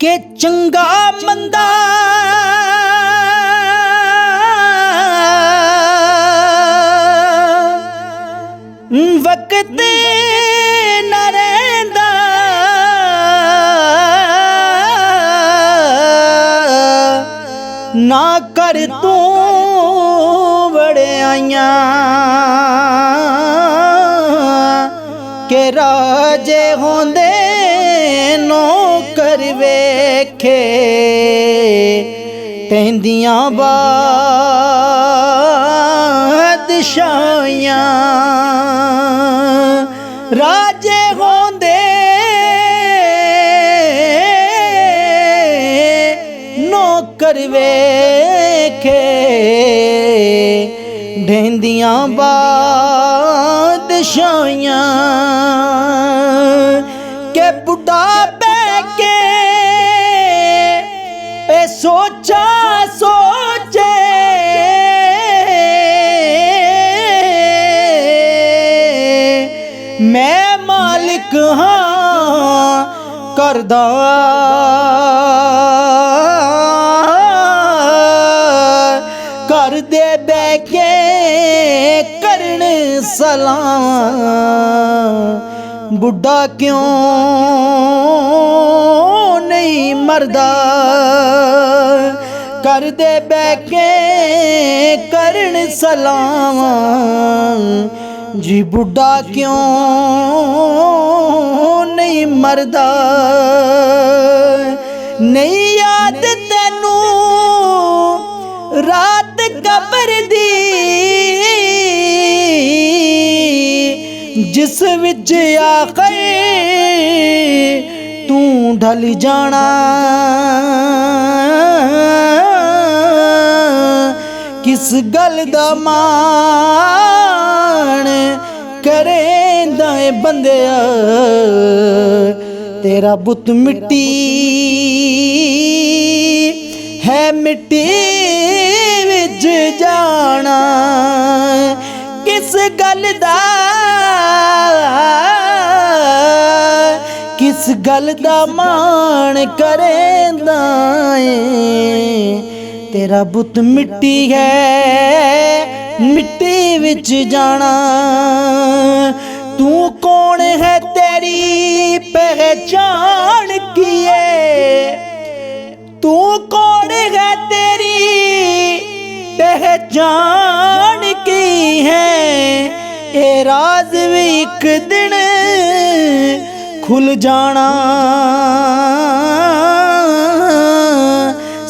के चंगा मंदा वक्त न रहिंदा, ना कर तू वड़ियाइयां के राजे होंदे नौकर वेखे तैंदियां बादशाहियां। राजे होंदे नौकर वेखे ढेंदियां बादशाहियां के बुढ़ा बैके ए सोचा सोचे मैं मालिक हाँ करदा कर दे बैके करन सलाम। बुढ़ा क्यों नहीं मरदा कर दे बैके करन सलाम जी। बुढ़ा क्यों नहीं मरदा नहीं याद तैनू रात कबर दी जिस विच आखे तू ढल जाना। किस गल दा मान करेंदा ए बंदिया तेरा बुत मिट्टी है मिट्टी विच जाना। किस गल दा मान करेंदा ए तेरा बुत मिट्टी है मिट्टी विच जाना। तू कौन है तेरी पहचान की है, तू कौन है तेरी पहचान की है। ए राज भी एक दिन खुल जाना।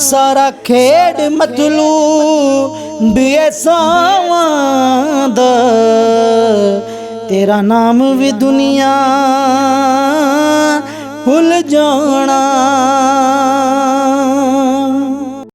सारा खेड मतलूब ऐसां दा तेरा नाम भी दुनिया भुल जाना।